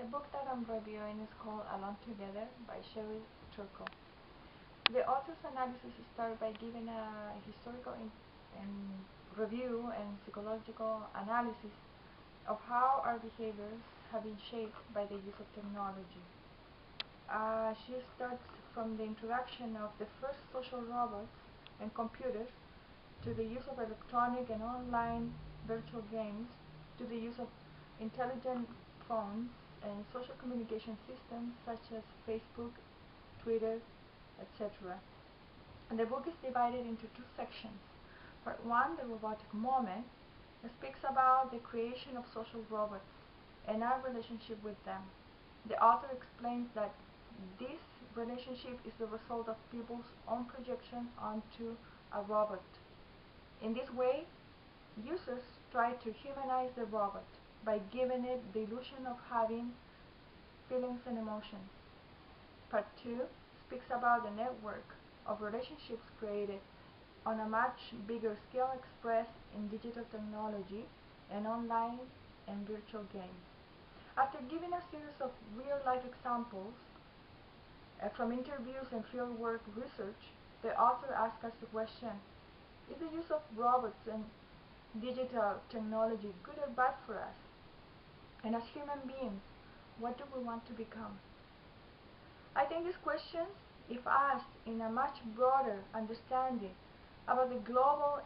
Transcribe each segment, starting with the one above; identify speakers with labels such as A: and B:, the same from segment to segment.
A: The book that I'm reviewing is called Alone Together by Sherry Turkle. The author's analysis started by giving a historical review and psychological analysis of how our behaviors have been shaped by the use of technology. She starts from the introduction of the first social robots and computers, to the use of electronic and online virtual games, to the use of intelligent phones and social communication systems such as Facebook, Twitter, etc. And the book is divided into two sections. Part 1, the robotic moment, speaks about the creation of social robots and our relationship with them. The author explains that this relationship is the result of people's own projection onto a robot. In this way, users try to humanize the robot by giving it the illusion of having feelings and emotions. Part 2 speaks about the network of relationships created on a much bigger scale expressed in digital technology and online and virtual games. After giving a series of real-life examples from interviews and fieldwork research, the author asks us the question: is the use of robots and digital technology good or bad for us? And as human beings, what do we want to become? I think these questions, if asked in a much broader understanding about the global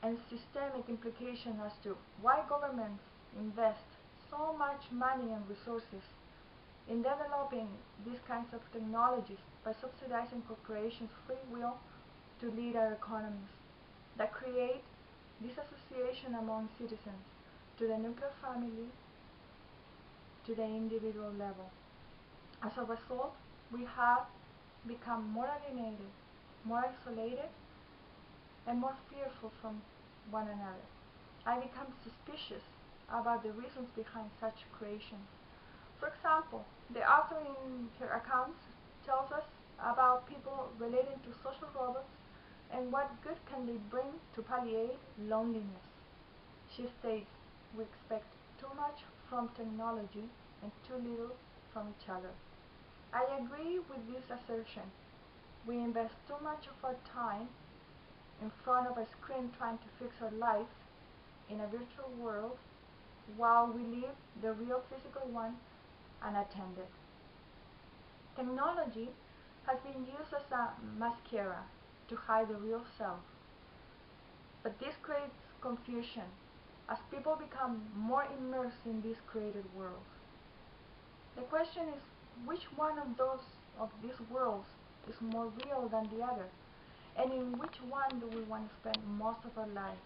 A: and systemic implication as to why governments invest so much money and resources in developing these kinds of technologies by subsidizing corporations' free will to lead our economies, that create disassociation among citizens to the nuclear family, to the individual level. As a result, we have become more alienated, more isolated, and more fearful from one another. I become suspicious about the reasons behind such creations. For example, the author in her accounts tells us about people relating to social robots and what good can they bring to palliate loneliness. She states, we expect too much from technology and too little from each other. I agree with this assertion. We invest too much of our time in front of a screen trying to fix our life in a virtual world while we leave the real physical one unattended. Technology has been used as a mascara to hide the real self. But this creates confusion as people become more immersed in this created world. The question is, which one of these worlds is more real than the other? And in which one do we want to spend most of our lives?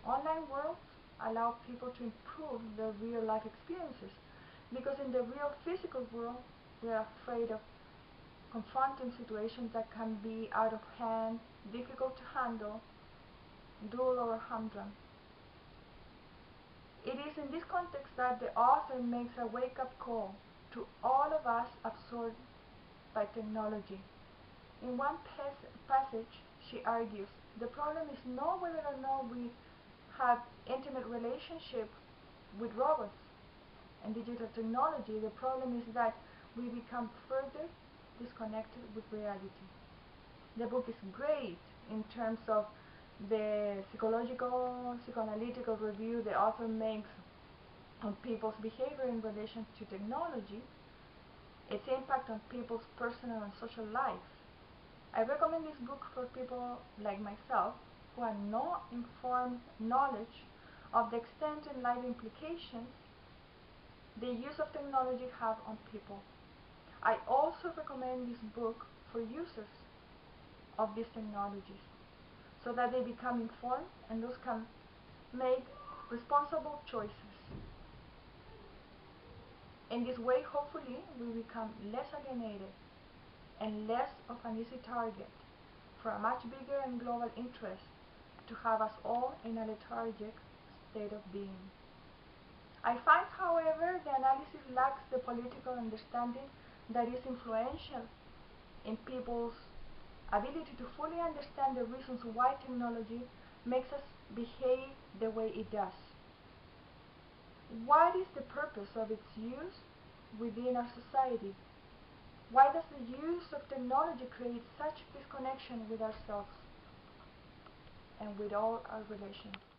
A: Online worlds allow people to improve their real life experiences, because in the real physical world, we are afraid of confronting situations that can be out of hand, difficult to handle, dull or humdrum. It is in this context that the author makes a wake-up call to all of us absorbed by technology. In one passage, she argues, the problem is not whether or not we have intimate relationship with robots and digital technology. The problem is that we become further disconnected with reality. The book is great in terms of the psychoanalytical review the author makes on people's behavior in relation to technology, its impact on people's personal and social life. I recommend this book for people like myself who have no informed knowledge of the extent and life implications the use of technology have on people. I also recommend this book for users of these technologies, so that they become informed and thus can make responsible choices. In this way, hopefully, we become less alienated and less of an easy target for a much bigger and global interest to have us all in a lethargic state of being. I find, however, the analysis lacks the political understanding that is influential in people's ability to fully understand the reasons why technology makes us behave the way it does. What is the purpose of its use within our society? Why does the use of technology create such disconnection with ourselves and with all our relations?